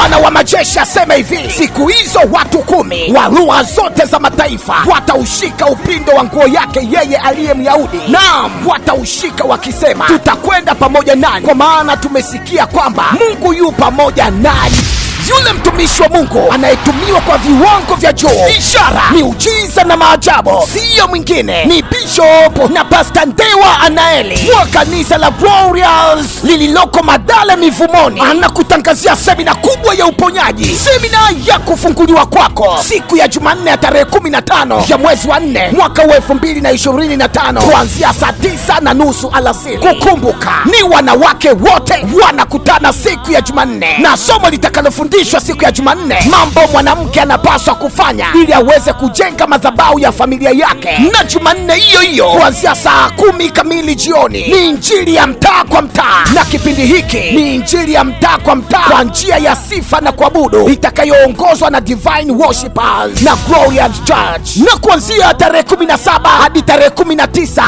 Bwana wa majeshi asema hivi, siku hizo watu 10 wa lugha zote za mataifa wataushika upindo wa nguo yake yeye aliye Myahudi. Naam, wataushika wakisema, tutakwenda pamoja nanyi, kwa maana tumesikia kwamba Mungu yu pamoja nanyi. Yule mtumishi wa Mungu anayetumiwa kwa viwango vya juu, ishara, miujiza na maajabu, siyo mwingine ni Bishop na Pastor Ndewa Anaeli wa kanisa la Glorious lililoko Madale Mivumoni. Anakutangazia semina kubwa ya uponyaji, semina ya kufunguliwa kwako, siku ya Jumanne ya tarehe 15 ya mwezi wa 4 mwaka 2025 kuanzia saa 9:30 alasiri. Kukumbuka, ni wanawake wote wanakutana siku ya Jumanne, na somo litakalofundishwa siku ya Jumanne, mambo mwanamke anapaswa kufanya ili aweze kujenga madhabahu ya familia yake. Na Jumanne hiyo hiyo kuanzia saa 10 kamili jioni ni injili ya mtaa kwa mtaa, na kipindi hiki ni injili ya mtaa kwa mtaa kwa njia ya sifa na kuabudu itakayoongozwa na Divine Worshipers na Glorious Church. Na kuanzia tarehe 17 hadi tarehe 19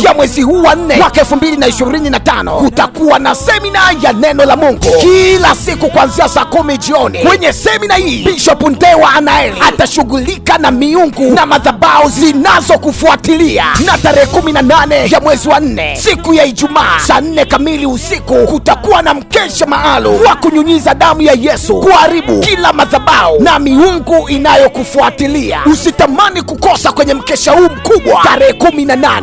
ya mwezi huu wa 4 mwaka 2025 kutakuwa na semina ya neno la Mungu kila siku kuanzia saa 10 jioni. Kwenye semina hii Bishop Ndewa Anaeli atashughulika na miungu na madhabahu zinazokufuatilia. Na tarehe 18 ya mwezi wa 4 siku ya Ijumaa saa 4 kamili usiku kutakuwa na mkesha maalum wa kunyunyiza damu ya Yesu kuharibu kila madhabahu na miungu inayokufuatilia. Usitamani kukosa kwenye mkesha huu mkubwa tarehe 18.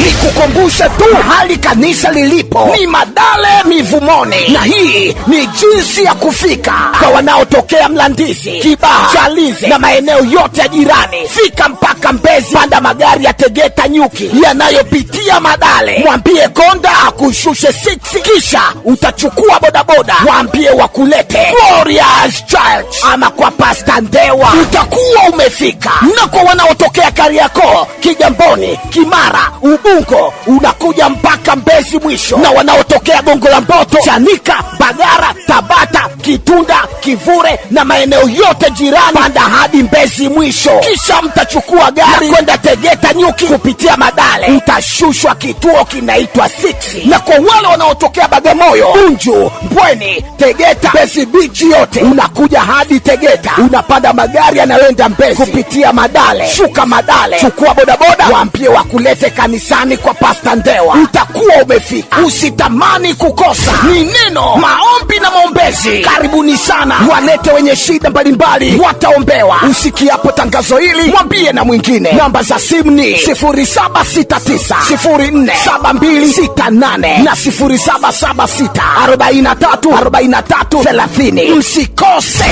Ni kukumbusha tu hali kanisa lilipo ni Madale Mivumoni, na hii ni jinsi ya kufika. Kwa wanaotokea Mlandizi, Kibaha, Chalinze na maeneo yote ya jirani, fika mpaka Mbezi, panda magari ya Tegeta Nyuki yanayopitia Madale, mwambie konda akushushe 6, kisha utachukua bodaboda, mwambie wakulete Glorious Church ama kwa Pastor Ndewa, utakuwa umefika. Na kwa wanaotokea Kariakoo, Kigamboni, Kimara, Ubungo, unakuja mpaka Mbezi mwisho, na wanaotokea Gongo la Mboto, Chanika, Bagara, Tabata, Kitunda, Kivure na maeneo yote jirani, panda hadi Mbezi mwisho, kisha mtachukua gari kwenda Tegeta Nyuki kupitia Madale, utashushwa kituo kinaitwa 6. Na kwa wale wanaotokea Bagamoyo, Bunju, Mbweni, Tegeta, Mbezi Beach yote, unakuja hadi Tegeta, unapanda magari yanayoenda Mbezi kupitia Madale, shuka Madale, chukua bodaboda, waambie wakulete kanisani kwa Pastor Ndewa, utakuwa umefika. Usitamani kukosa, ni neno, maombi na maombezi. Karibuni sana, walete wenye shida mbalimbali wataombewa. Usikiapo tangazo hili mwambie na mwingine. Namba za simu ni 0769047268 na 0776434330. Msikose.